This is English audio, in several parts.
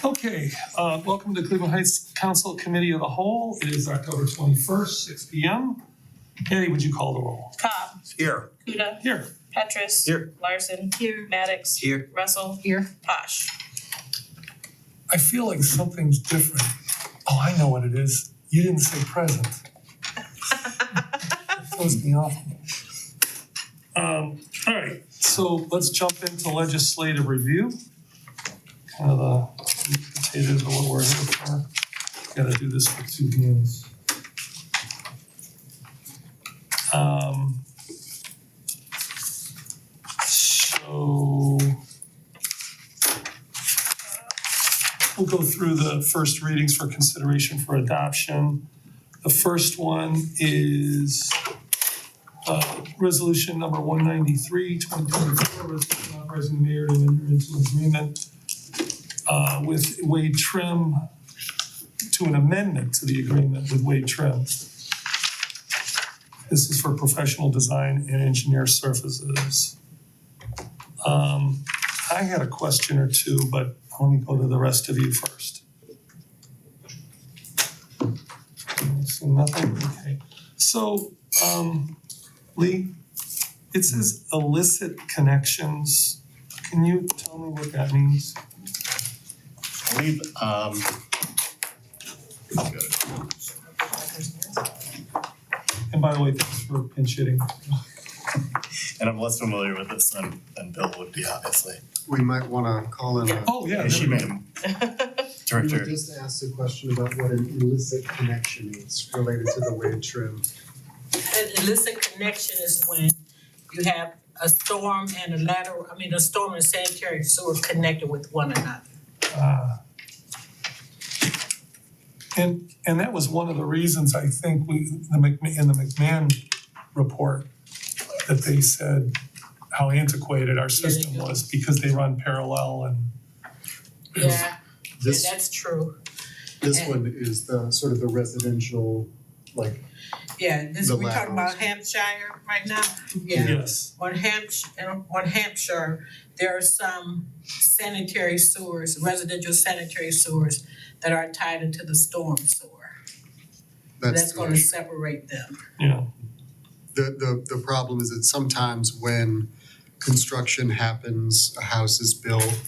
Okay, welcome to Cleveland Heights Council Committee of the Whole. It is October 21st, 6 p.m. Eddie, would you call the roll? Cobb. Here. Kuda. Here. Petrus. Here. Larson. Here. Maddox. Here. Russell. Here. Posh. I feel like something's different. Oh, I know what it is. You didn't say present. That throws me off. All right, so let's jump into legislative review. Kind of the meat and potatoes of what we're here for. Gotta do this with two hands. So we'll go through the first readings for consideration for adoption. The first one is resolution number 193, 2024, resolution authorizing the mayor to enter into an agreement with Wade Trim, to an amendment to the agreement with Wade Trim. This is for professional design and engineer services. I had a question or two, but let me go to the rest of you first. So nothing, okay. So, Lee, it says illicit connections. Can you tell me what that means? I believe, And by the way, thanks for pinch hitting. and I'm less familiar with this than Bill would be, obviously. We might wanna call in a. Oh, yeah. Yeah, she there we made go. him. We Director. would just ask the question about what an illicit connection is related to the Wade Trim. An illicit connection is when you have a storm and a storm and sanitary sewer connected with one another. And that was one of the reasons I think in the McMahon report that they said how antiquated our system was because they run parallel and. Yeah, and This, that's true. this one is the sort of the residential, like, Yeah, this, The we talking about laterals. Hampshire right now? Yeah. Yes, On Hampshire, there are some sanitary sewers, residential sanitary sewers that are tied into the storm sewer. that's That's the gonna issue. separate them. yeah, The problem is that sometimes when construction happens, a house is built,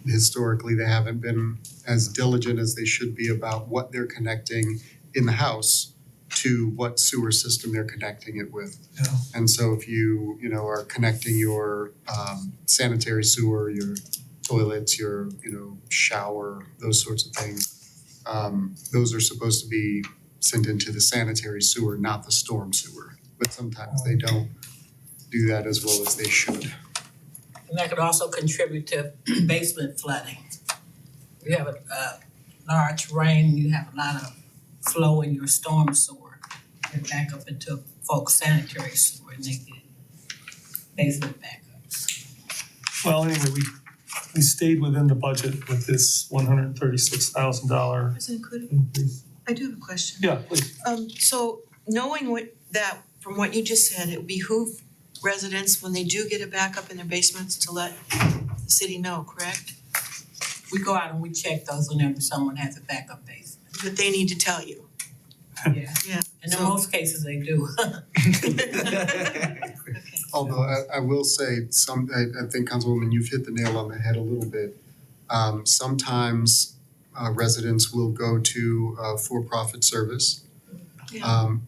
historically, they haven't been as diligent as they should be about what they're connecting in the house to what sewer system they're connecting it with. yeah. And so if you are connecting your sanitary sewer, your toilets, your, shower, those sorts of things, those are supposed to be sent into the sanitary sewer, not the storm sewer. But sometimes they don't do that as well as they should. And that could also contribute to basement flooding. You have a large rain, you have a lot of flow in your storm sewer. And back up into folks' sanitary sewer and they get basement backups. Well, anyway, we stayed within the budget with this $136,000 President Kudo, increase. I do have a question. Yeah, please. So knowing from what you just said, it would behoove residents when they do get a backup in their basements to let the city know, correct? We go out and we check those whenever someone has a backup basement. But they need to tell you. Yeah. Yeah. And in So- most cases they do. Okay. Although I will say I think Councilwoman, you've hit the nail on the head a little bit. Sometimes residents will go to a for-profit service.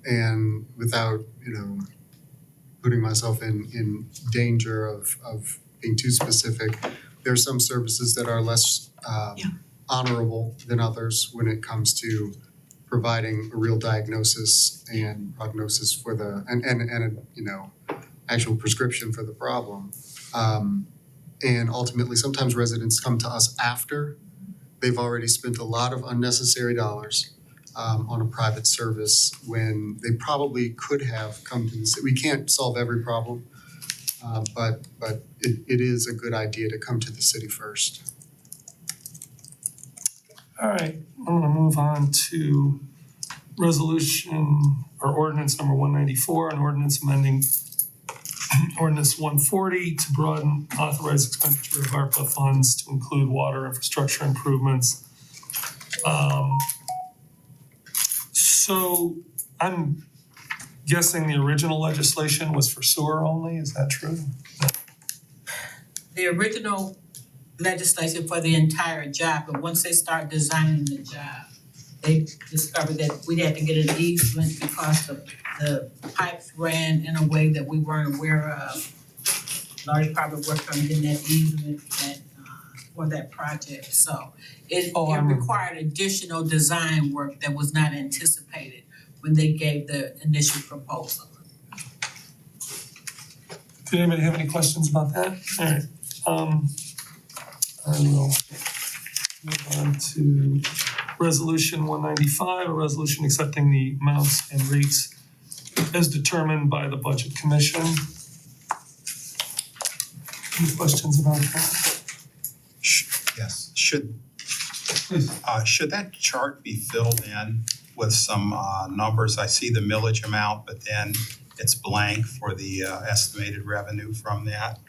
And without, putting myself in danger of being too specific, there are some services that are less honorable than others when it comes to providing a real diagnosis and prognosis for actual prescription for the problem. And ultimately, sometimes residents come to us after they've already spent a lot of unnecessary dollars on a private service when they probably could have come to the city. We can't solve every problem, but it is a good idea to come to the city first. All right, I'm gonna move on to resolution or ordinance number 194, an ordinance amending ordinance 140 to broaden authorized expenditure of ARPA funds to include water infrastructure improvements. So I'm guessing the original legislation was for sewer only, is that true? The original legislation for the entire job, but once they start designing the job, they discovered that we had to get an easement because the pipes ran in a way that we weren't aware of. Large Department worked on getting that easement for that project, so it required additional design work that was not anticipated when they gave the initial proposal. Did anybody have any questions about that? All right, I will move on to resolution 195, a resolution accepting the amounts and rates as determined by the Budget Commission. Any questions about that? Yes, should Please. should that chart be filled in with some numbers? I see the millage amount, but then it's blank for the estimated revenue from that.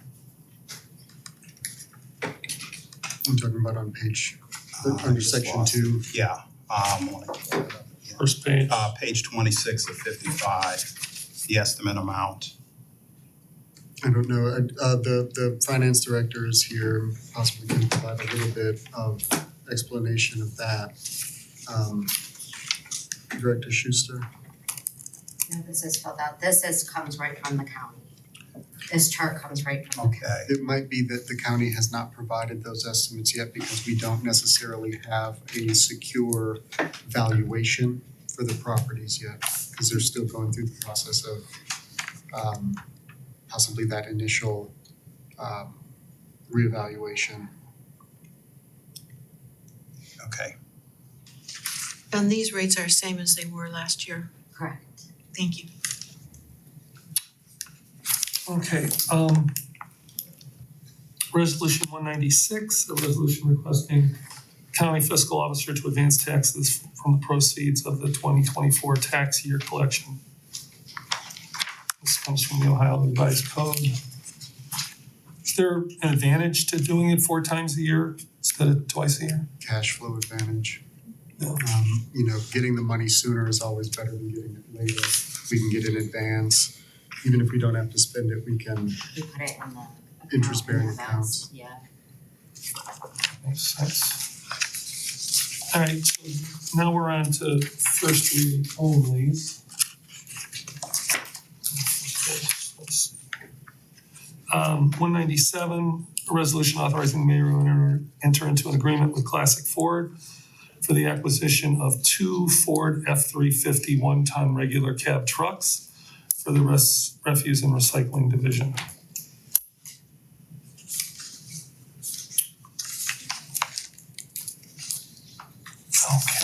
I'm talking about on page, I under just section lost- 2. Yeah, I wanna pull it up again. First page. Page 26 of 55, the estimate amount. I don't know, the finance director is here, possibly can provide a little bit of explanation of that. Director Schuster? No, this is filled out. Comes right from the county. This chart comes right from the Okay, It might be that the county has not provided those estimates yet because we don't necessarily have a secure valuation for the properties yet, because they're still going through the process of possibly that initial reevaluation. okay. And these rates are same as they were last year. correct. Thank you. Okay, resolution 196, a resolution requesting county fiscal officer to advance taxes from the proceeds of the 2024 tax year collection. This comes from the Ohio Revised Code. Is there an advantage to doing it 4 times a year instead of twice a year? Cash flow advantage. Yeah. Getting the money sooner is always better than getting it later. We can get it in advance. Even if we don't have to spend it, we can. We put it in the account. Interest-bearing and the accounts. balance, Yeah. Makes sense. All right, so now we're on to first reading onlys. Let's see. 197, a resolution authorizing the mayor to enter into an agreement with Classic Ford for the acquisition of 2 Ford F-350 one-ton regular cab trucks for the refuse and recycling division.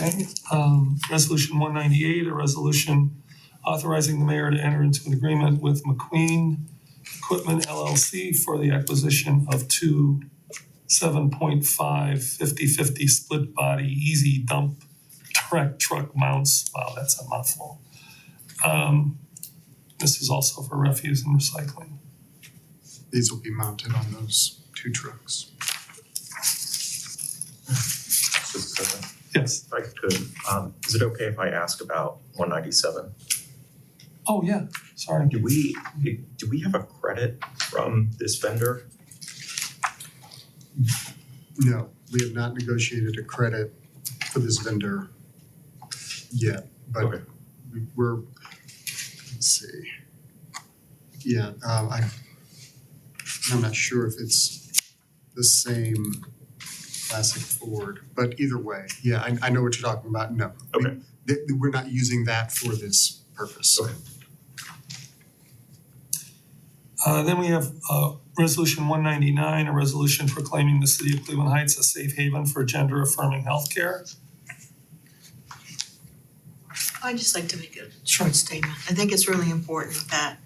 Okay, resolution 198, a resolution authorizing the mayor to enter into an agreement with McQueen Equipment LLC for the acquisition of 2 7.5 50/50 split body easy dump track truck mounts. Wow, that's a mouthful. This is also for refuse and recycling. These will be mounted on those 2 trucks. Yes. If I could, is it okay if I ask about 197? Oh, yeah, sorry. Do we have a credit from this vendor? No, we have not negotiated a credit for this vendor yet, but Okay. we're, let's see. Yeah, I'm not sure if it's the same Classic Ford, but either way, yeah, I know what you're talking about, no. Okay. We're not using that for this purpose. Okay. Then we have resolution 199, a resolution proclaiming the city of Cleveland Heights a safe haven for gender affirming healthcare. I'd just like to make a short statement. I think it's really important that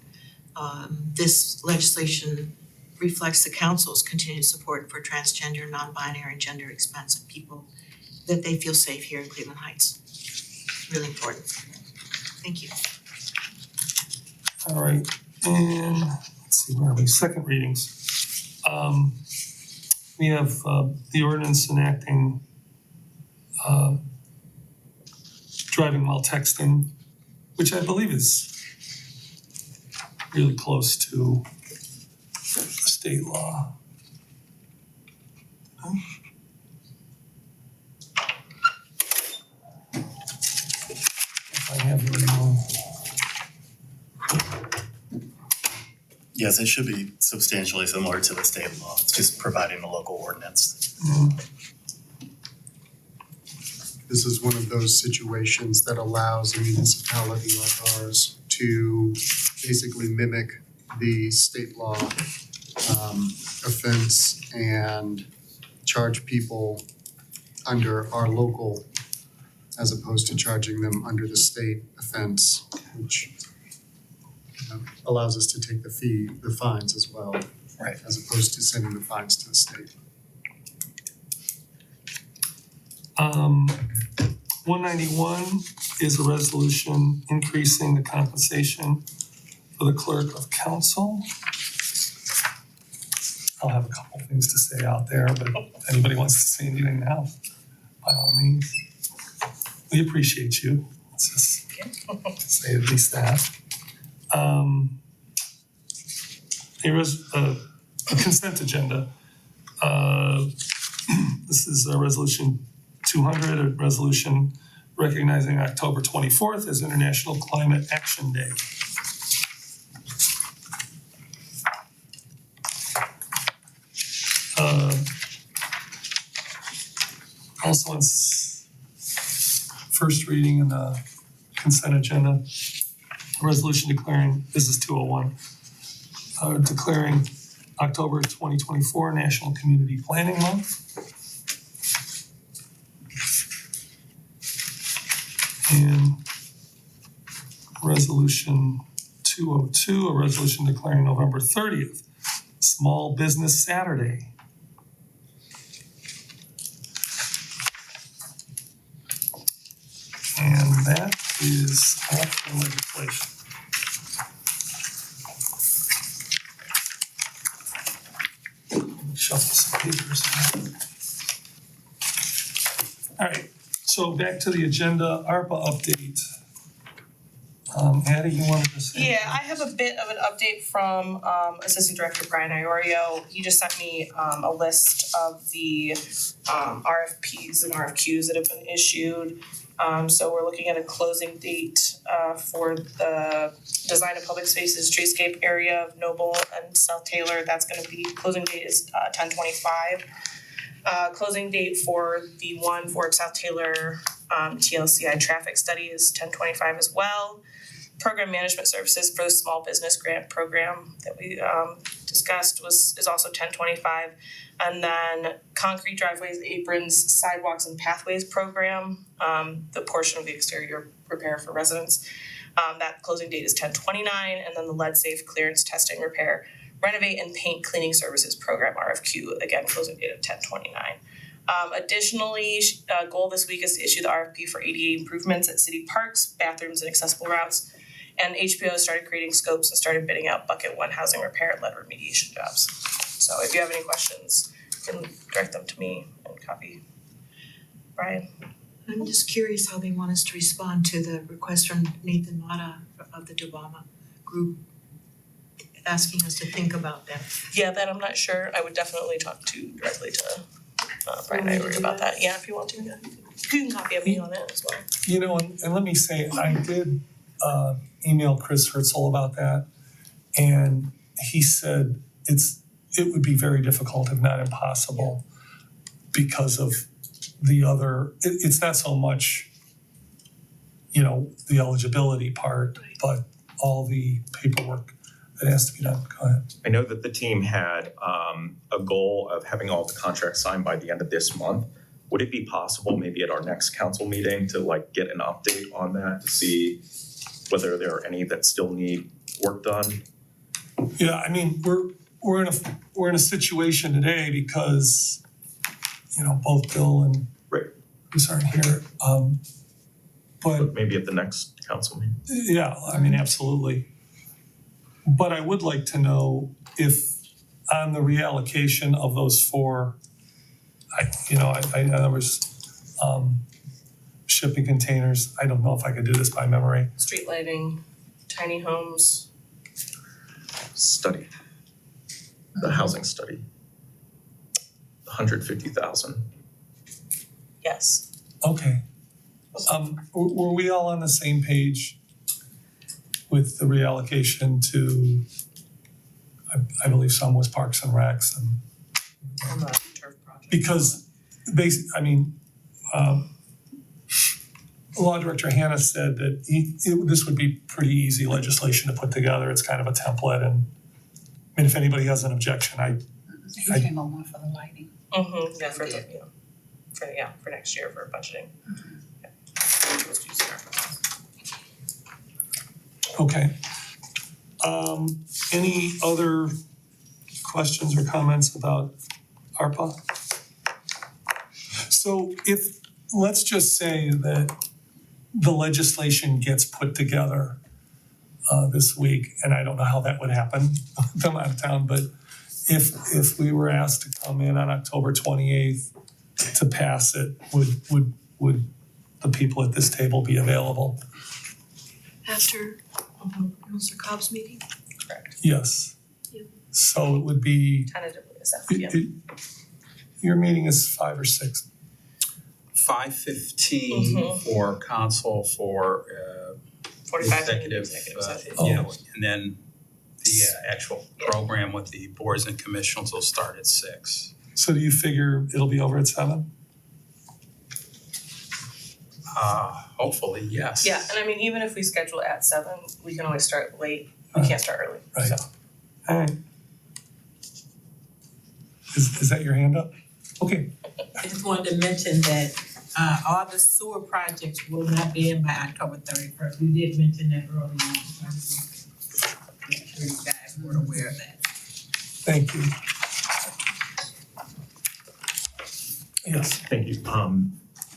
this legislation reflects the council's continued support for transgender, non-binary, and gender expansive people, that they feel safe here in Cleveland Heights. Really important. Thank you. All right, and let's see, where are we? Second readings. We have the ordinance enacting driving while texting, which I believe is really close to state law. If I have the right one. Yes, it should be substantially similar to the state law. It's just providing a local ordinance. This is one of those situations that allows a municipality like ours to basically mimic the state law offense and charge people under our local as opposed to charging them under the state offense, which allows us to take the fines as well. Right. As opposed to sending the fines to the state. 191 is a resolution increasing the compensation for the clerk of council. I'll have a couple things to say out there, but if anybody wants to say anything now, by all means. We appreciate you. Let's just say at least that. A consent agenda. This is a resolution 200, a resolution recognizing October 24th as International Climate Action Day. Also in first reading in the consent agenda, a resolution declaring, this is 201, declaring October 2024 National Community Planning Month. And resolution 202, a resolution declaring November 30th Small Business Saturday. And that is all for legislation. Shuffle some papers. All right, so back to the agenda, ARPA update. Addie, you wanted to say? Yeah, I have a bit of an update from Assistant Director Brian Iorio. He just sent me a list of the RFPs and RFQs that have been issued. So we're looking at a closing date for the design of public spaces treescape area of Noble and South Taylor. That's gonna be, closing date is 10/25. Closing date for the one for South Taylor TLCI traffic study is 10/25 as well. Program management services for the small business grant program that we discussed is also 10/25. And then concrete driveways, aprons, sidewalks and pathways program, the portion of the exterior repair for residents. That closing date is 10/29, and then the lead safe clearance testing repair, renovate and paint cleaning services program RFQ, again, closing date of 10/29. Additionally, goal this week is to issue the RFP for ADA improvements at city parks, bathrooms and accessible routes. And HPO has started creating scopes and started bidding out bucket 1 housing repair and lead remediation jobs. So if you have any questions, you can direct them to me and copy Brian. I'm just curious how they want us to respond to the request from Nathan Mata of the Dubama Group, asking us to think about that. Yeah, that I'm not sure. I would definitely talk directly to Brian Want me to Ivory do about that? that. Yeah, if you want to, yeah. You can copy me on it as well. You know, and let me say, I did email Chris Herzl about that. And he said it would be very difficult, if not impossible, because of the other, it's not so much, you know, the eligibility part, but all the paperwork that has to be done. Go ahead. I know that the team had a goal of having all the contracts signed by the end of this month. Would it be possible maybe at our next council meeting to like get an update on that to see whether there are any that still need work done? Yeah, I mean, we're in a situation today because, you know, both Bill and Right. Bruce aren't here. But Maybe at the next council meeting? yeah, I mean, absolutely. But I would like to know if on the reallocation of those four, I know there was shipping containers. I don't know if I could do this by memory. Street lighting, tiny homes. Study. The housing study. 150,000. Yes. Okay. Were we all on the same page with the reallocation to, I believe some was Parks and Recs and On the turf project. because Law Director Hannah said that this would be pretty easy legislation to put together. It's kind of a template, and if anybody has an objection, He came on one for the lighting. Yeah, for the, for next year for budgeting. Yeah. Let's do some. okay. Any other questions or comments about ARPA? So let's just say that the legislation gets put together this week, and I don't know how that would happen, come out of town, but if we were asked to come in on October 28th to pass it, would the people at this table be available? After Mr. Cobb's meeting? Correct. Yes. Yeah. So it would be, Tentatively, is that PM? your meeting is 5 or 6. 5:15 for council for 45 executive, session. and then the actual program with the boards and commissions will start at 6. So do you figure it'll be over at 7? Hopefully, yes. Yeah, and I mean, even if we schedule at 7, we can always start late. We can't start early. Right. So All right. Is that your hand up? Okay. I just wanted to mention that all the sewer projects will not be in by October 31st. We did mention that earlier on, so I just want to make sure you guys were aware of that. Thank you. Yes. Thank you.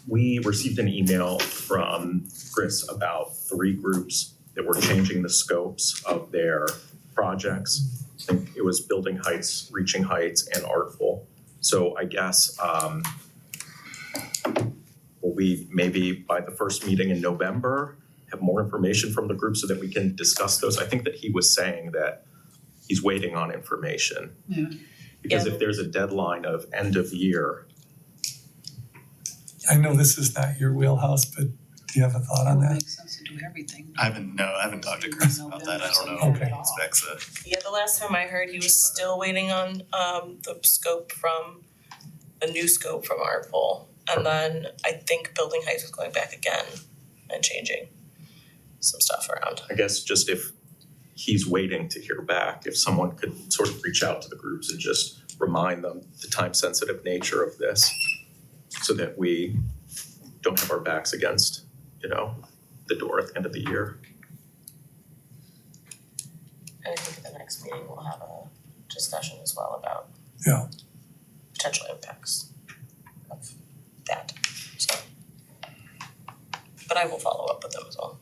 We received an email from Chris about 3 groups that were changing the scopes of their projects. I think it was Building Heights, Reaching Heights, and Artful. So I guess, will we maybe by the first meeting in November have more information from the group so that we can discuss those? I think that he was saying that he's waiting on information. Yeah. Because Yeah. if there's a deadline of end of year, I know this is not your wheelhouse, but do you have a thought on It that? makes sense to do everything. I haven't talked to Chris about that. I don't know Okay. if he expects it. yeah, the last time I heard, he was still waiting on the scope from the new scope from Artful. And then I think Building Heights was going back again and changing some stuff around. I guess just if he's waiting to hear back, if someone could sort of reach out to the groups and just remind them the time-sensitive nature of this so that we don't have our backs against, the door at the end of the year. And I think at the next meeting, we'll have a discussion as well about Yeah. potential impacts of that, so. But I will follow up with them as well.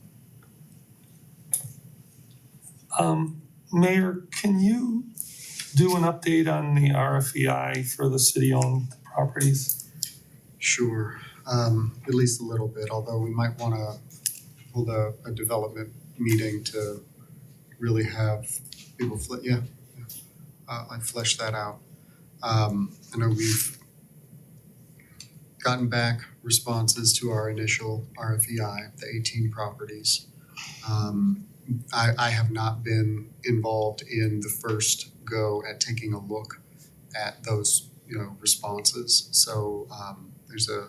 Mayor, can you do an update on the RFEI for the city-owned properties? Sure, at least a little bit, although we might wanna hold a development meeting to really have people like flesh that out. I know we've gotten back responses to our initial RFEI, the 18 properties. I have not been involved in the first go at taking a look at those, responses. So there's a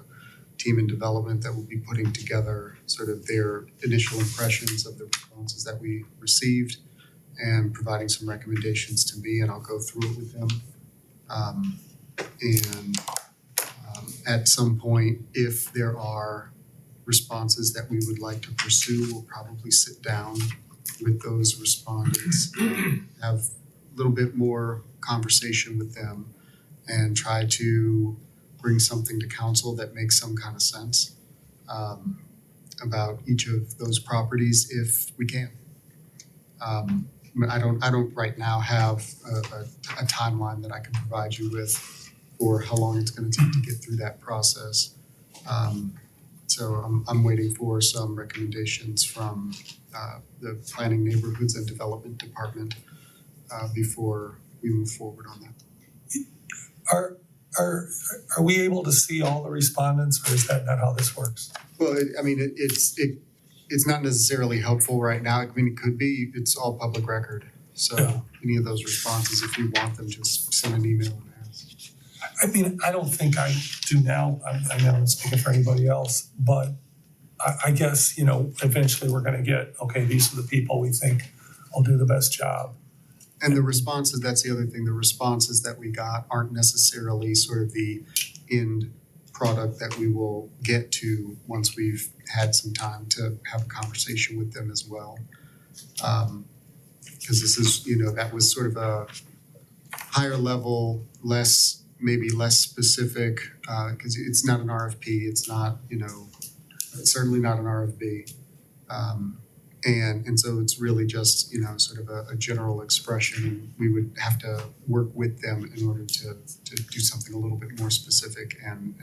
team in development that will be putting together sort of their initial impressions of the responses that we received and providing some recommendations to me, and I'll go through it with them. At some point, if there are responses that we would like to pursue, we'll probably sit down with those respondents, have a little bit more conversation with them, and try to bring something to council that makes some kind of sense about each of those properties if we can. I don't right now have a timeline that I can provide you with for how long it's gonna take to get through that process. So I'm waiting for some recommendations from the Planning, Neighborhoods and Development Department before we move forward on that. Are we able to see all the respondents, or is that not how this works? Well, it's not necessarily helpful right now. I mean, it could be, it's all public record. So Yeah. any of those responses, if you want them, just send an email and ask. I mean, I don't think I do now, I'm not speaking for anybody else, but I guess, you know, eventually we're gonna get, okay, these are the people we think will do the best job. And the responses, that's the other thing, the responses that we got aren't necessarily sort of the end product that we will get to once we've had some time to have a conversation with them as well. Because this is, you know, that was sort of a higher level, maybe less specific, because it's not an RFP, it's not, you know, it's certainly not an RFB. And so it's really just, you know, sort of a general expression, and we would have to work with them in order to do something a little bit more specific and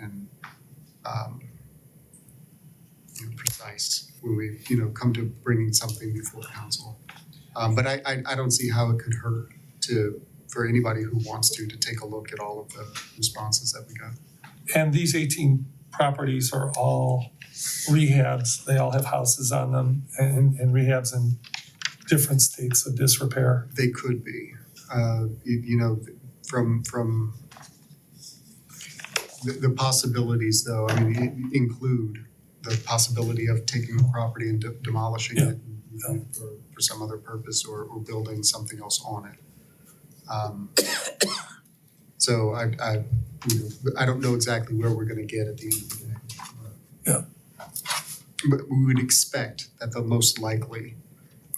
you know, precise when we, you know, come to bringing something before council. But I don't see how it could hurt for anybody who wants to take a look at all of the responses that we got. And these 18 properties are all rehabs, they all have houses on them and rehabs in different states of disrepair. They could be, you know, from the possibilities though, I mean, include the possibility of taking the property and demolishing it for some other purpose or building something else on it. So you know, I don't know exactly where we're gonna get at the end of the day. Yeah. But we would expect that the most likely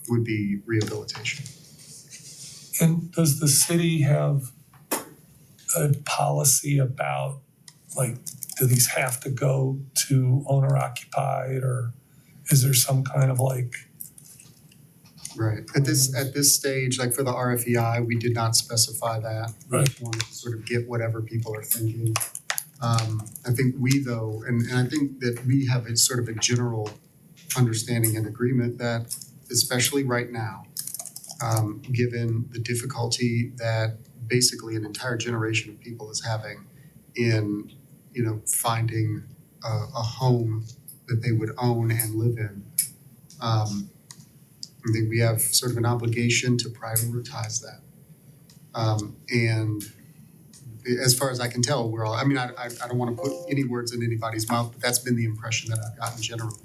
would be rehabilitation. And does the city have a policy about, like, do these have to go to owner occupied, or is there some kind of like? Right. At this stage, like for the RFEI, we did not specify that. We just wanted to sort of get whatever people are thinking. I think we though, and I think that we have a sort of a general understanding and agreement that, especially right now, given the difficulty that basically an entire generation of people is having in, you know, finding a home that they would own and live in, I think we have sort of an obligation to prioritize that. And as far as I can tell, we're all, I mean, I don't wanna put any words in anybody's mouth, but that's been the impression that I've gotten generally.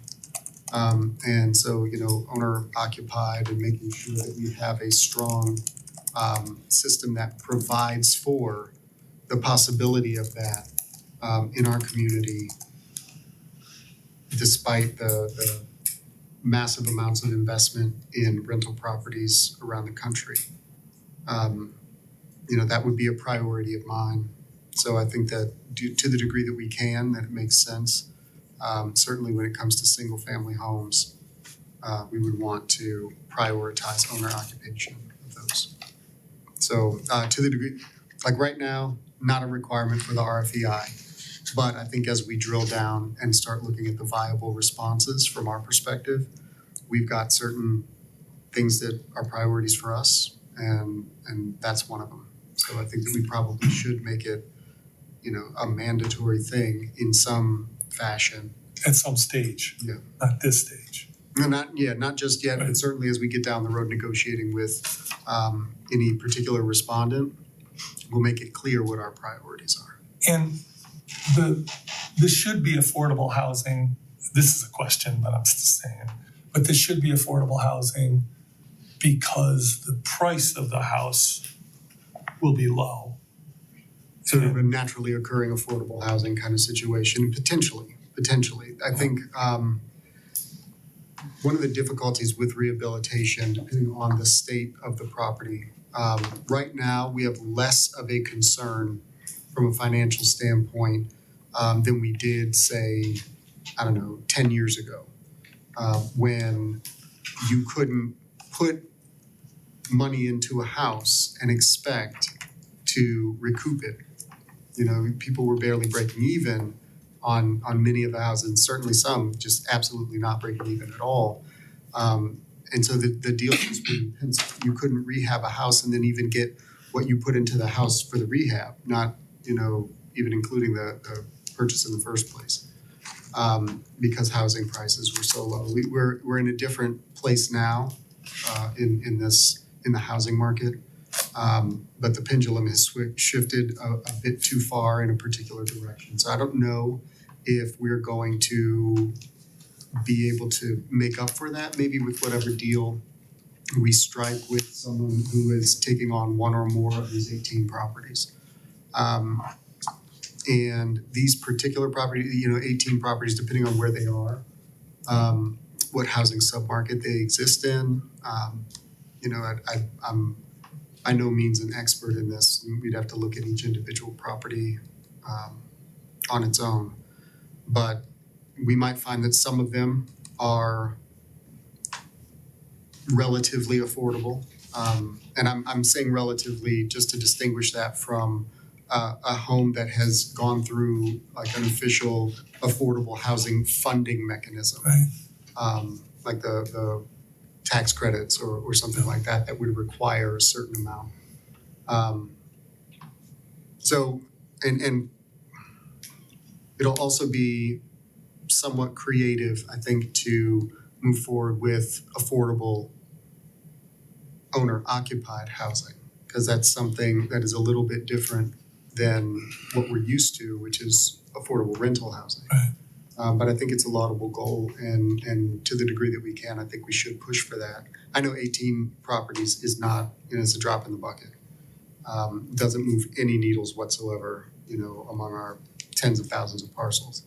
And so, you know, owner occupied and making sure that we have a strong system that provides for the possibility of that in our community, despite the massive amounts of investment in rental properties around the country. You know, that would be a priority of mine. So I think that to the degree that we can, that it makes sense. Certainly when it comes to single family homes, we would want to prioritize owner occupation of those. So to the degree, like right now, not a requirement for the RFEI. But I think as we drill down and start looking at the viable responses from our perspective, we've got certain things that are priorities for us, and that's one of them. So I think that we probably should make it, you know, a mandatory thing in some fashion. At some stage. Yeah. Not this stage. No, not just yet, Right. but certainly as we get down the road negotiating with any particular respondent, we'll make it clear what our priorities are. And this should be affordable housing. This is a question, but I'm just saying. But this should be affordable housing because the price of the house will be low. Sort of a naturally occurring affordable housing kind of situation, potentially. I think one of the difficulties with rehabilitation, depending on the state of the property, right now we have less of a concern from a financial standpoint than we did, say, 10 years ago, when you couldn't put money into a house and expect to recoup it. You know, people were barely breaking even on many of the houses, certainly some just absolutely not breaking even at all. And so the deal just wouldn't pencil. You couldn't rehab a house and then even get what you put into the house for the rehab, not, you know, even including the purchase in the first place. Because housing prices were so low. We're in a different place now in the housing market. But the pendulum has shifted a bit too far in a particular direction. So I don't know if we're going to be able to make up for that, maybe with whatever deal we strike with someone who is taking on one or more of these 18 properties. And these particular properties, you know, 18 properties, depending on where they are, what housing submarket they exist in. You know, I'm by no means an expert in this. We'd have to look at each individual property on its own. But we might find that some of them are relatively affordable. And I'm saying relatively just to distinguish that from a home that has gone through like an official affordable housing funding mechanism. Right. Like the tax credits or something like that would require a certain amount. So and it'll also be somewhat creative, I think, to move forward with affordable owner-occupied housing, because that's something that is a little bit different than what we're used to, which is affordable rental housing. Right. But I think it's a laudable goal, and to the degree that we can, I think we should push for that. I know 18 properties is not, you know, it's a drop in the bucket. Doesn't move any needles whatsoever, you know, among our tens of thousands of parcels.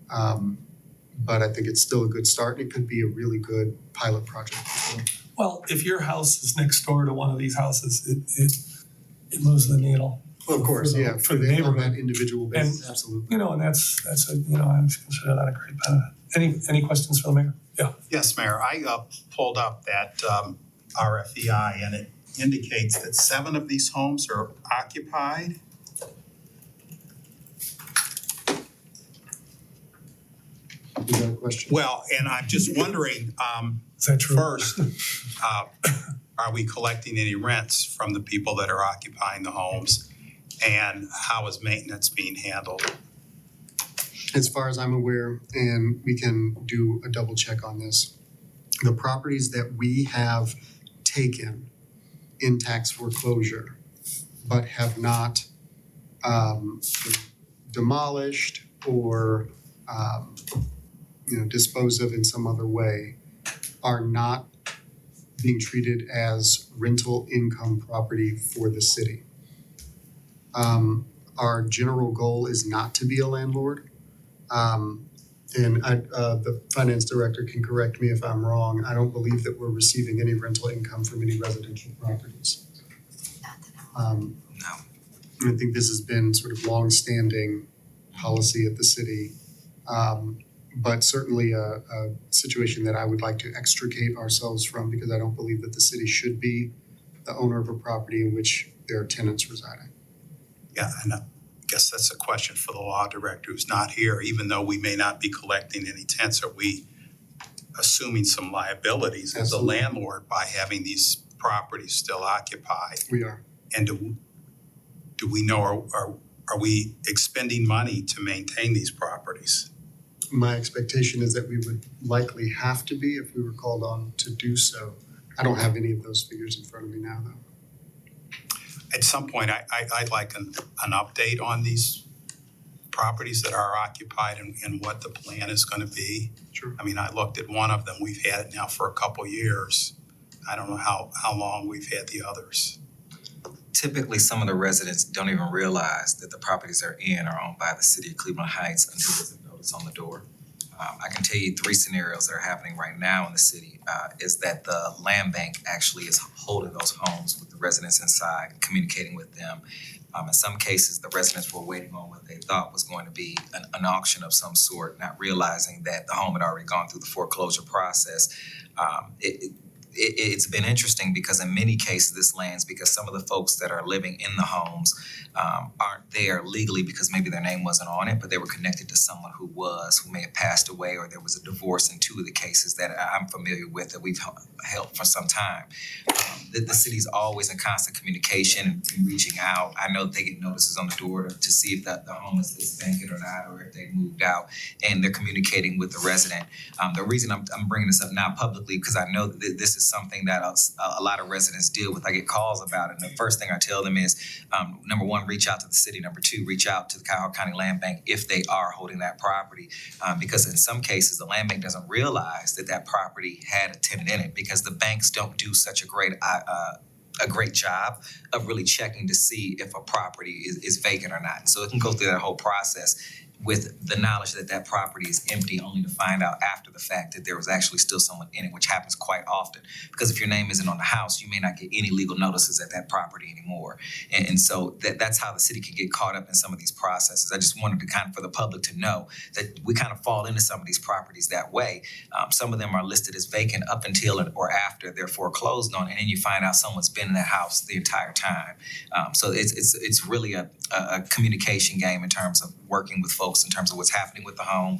But I think it's still a good start, and it could be a really good pilot project as well. Well, if your house is next door to one of these houses, it moves the needle. Well, of course, For the- yeah, for the on neighborhood. that individual basis, absolutely. You know, and that's a, you know, I would consider that a great benefit. Any questions for the mayor? Yeah. Yes, Mayor, I pulled up that RFEI and it indicates that 7 of these homes are occupied. You got a question? Well, and I'm just wondering, Is that true? first, are we collecting any rents from the people that are occupying the homes? And how is maintenance being handled? As far as I'm aware, and we can do a double check on this, the properties that we have taken in tax foreclosure but have not demolished or disposed of in some other way are not being treated as rental income property for the city. Our general goal is not to be a landlord. And the finance director can correct me if I'm wrong. I don't believe that we're receiving any rental income from any residential properties. No. I think this has been sort of longstanding policy at the city. But certainly a situation that I would like to extricate ourselves from, because I don't believe that the city should be the owner of a property in which there are tenants residing. Yeah, and I guess that's a question for the law director who's not here. Even though we may not be collecting any rents, are we assuming some liabilities as a Absolutely. landlord by having these properties still occupied? We are. And do we know, are we expending money to maintain these properties? My expectation is that we would likely have to be if we were called on to do so. I don't have any of those figures in front of me now, though. At some point, I'd like an update on these properties that are occupied and what the plan is gonna be. Sure. I mean, I looked at one of them, we've had it now for a couple years. I don't know how long we've had the others. Typically, some of the residents don't even realize that the properties they're in are owned by the city of Cleveland Heights until there's a notice on the door. I can tell you 3 scenarios that are happening right now in the city, is that the land bank actually is holding those homes with the residents inside, communicating with them. In some cases, the residents were waiting on what they thought was going to be an auction of some sort, not realizing that the home had already gone through the foreclosure process. it's been interesting because in many cases this lands because some of the folks that are living in the homes aren't there legally because maybe their name wasn't on it, but they were connected to someone who may have passed away, or there was a divorce in 2 of the cases that I'm familiar with that we've held for some time. The city's always in constant communication and reaching out. I know they get notices on the door to see if the home is vacant or not, or if they moved out, and they're communicating with the resident. The reason I'm bringing this up now publicly because I know that this is something that a lot of residents deal with. I get calls about it, and the first thing I tell them is, number one, reach out to the city. Number two, reach out to the Cuyahoga County Land Bank if they are holding that property, because in some cases the land bank doesn't realize that property had a tenant in it because the banks don't do such a great job of really checking to see if a property is vacant or not. And so it can go through that whole process with the knowledge that property is empty, only to find out after the fact that there was actually still someone in it, which happens quite often. Because if your name isn't on the house, you may not get any legal notices at that property anymore. And so that's how the city can get caught up in some of these processes. I just wanted to kind of, for the public to know that we kind of fall into some of these properties that way. Some of them are listed as vacant up until or after they're foreclosed on, and then you find out someone's been in that house the entire time. So it's really a communication game in terms of working with folks in terms of what's happening with the home,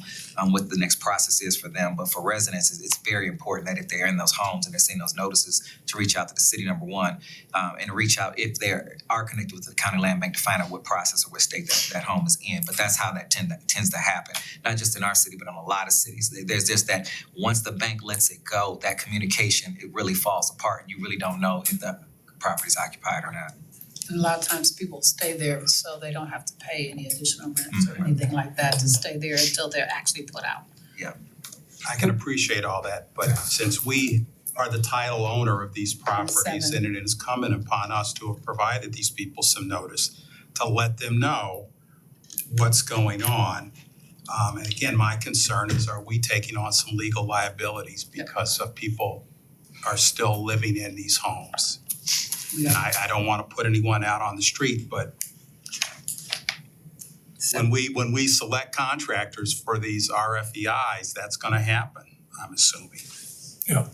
what the next process is for them. But for residents, it's very important that if they're in those homes and they're seeing those notices, to reach out to the city, number one, and reach out if they are connected with the county land bank to find out what process or what state that home is in. But that's how that tends to happen, not just in our city, but in a lot of cities. There's just that once the bank lets it go, that communication, it really falls apart, and you really don't know if the property's occupied or not. And a lot of times people stay there so they don't have to pay any additional rents or anything like that, to stay there until they're actually put out. I can appreciate all that, but since we are the title owner of these properties, and it is incumbent upon us to have provided these people some notice to let them know what's going on. And again, my concern is, are we taking on some legal liabilities because of people are still living in these homes? And I don't want to put anyone out on the street, but when we select contractors for these RFEIs, that's going to happen, I'm assuming. Yeah.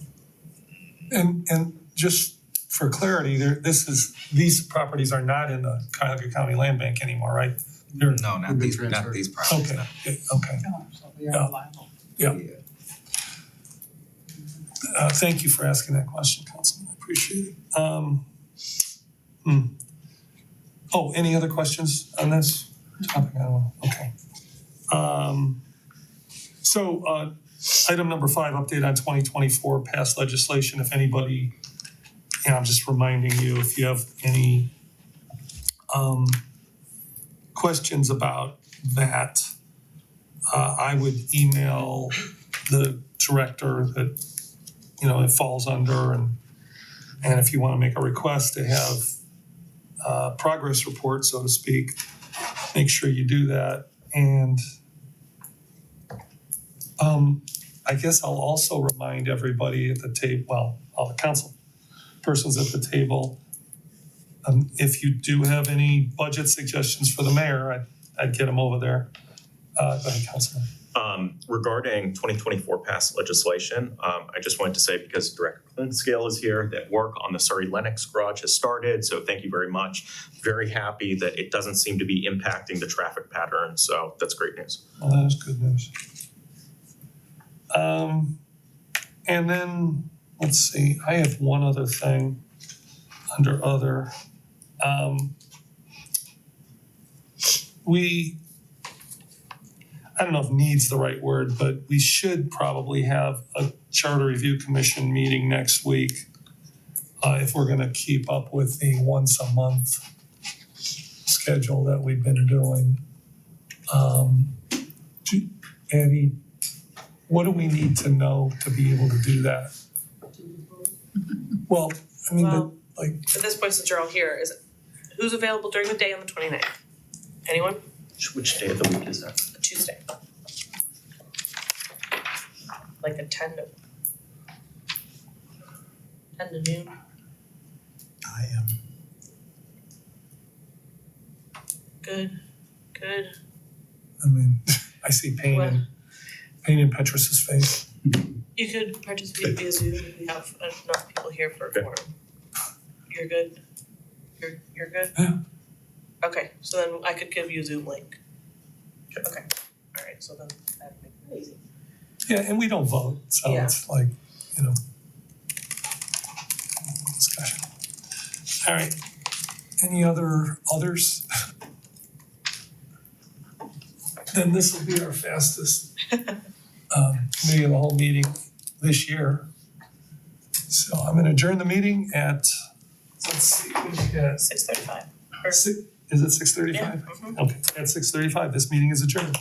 And just for clarity, these properties are not in the Cuyahoga County Land Bank anymore, right? No, not these properties. Okay. So we are liable. Thank you for asking that question, Councilman. I appreciate it. Oh, any other questions on this topic? I don't know. Okay. So item number 5, update on 2024 past legislation. If anybody, I'm just reminding you, if you have any questions about that, I would email the director that it falls under, and if you want to make a request to have a progress report, so to speak, make sure you do that. And I guess I'll also remind everybody at the table, all the council persons at the table, if you do have any budget suggestions for the mayor, I'd get them over there. Go ahead, Councilman. Regarding 2024 past legislation, I just wanted to say, because Director Clinkscale is here, that work on the Surrey Lennox garage has started. So thank you very much. Very happy that it doesn't seem to be impacting the traffic pattern. So that's great news. Well, that is good news. And then, let's see, I have one other thing under other. I don't know if needs the right word, but we should probably have a Charter Review Commission meeting next week if we're going to keep up with the once a month schedule that we've been doing. Eddie, what do we need to know to be able to do that? Well, I mean, Well, at this point, since you're all here, who's available during the day on the 29th? Anyone? Which day of the week is that? A Tuesday. Like a 10 to noon. I am. Good. I mean, I see pain in Petrus's face. You could participate via Zoom if we have enough people here for a Okay. forum. You're good? You're good? Yeah. Okay, so then I could give you a Zoom link. Okay. Okay, alright, so then that'd make it easy. Yeah, and we don't vote, so Yeah. it's like, discussion. All right, any others? Then this will be our fastest committee of the whole meeting this year. So I'm gonna adjourn the meeting at, let's see, what did we get? 6:35. Is it 6:35? Yeah, mhm. Okay, at 6:35, this meeting is adjourned.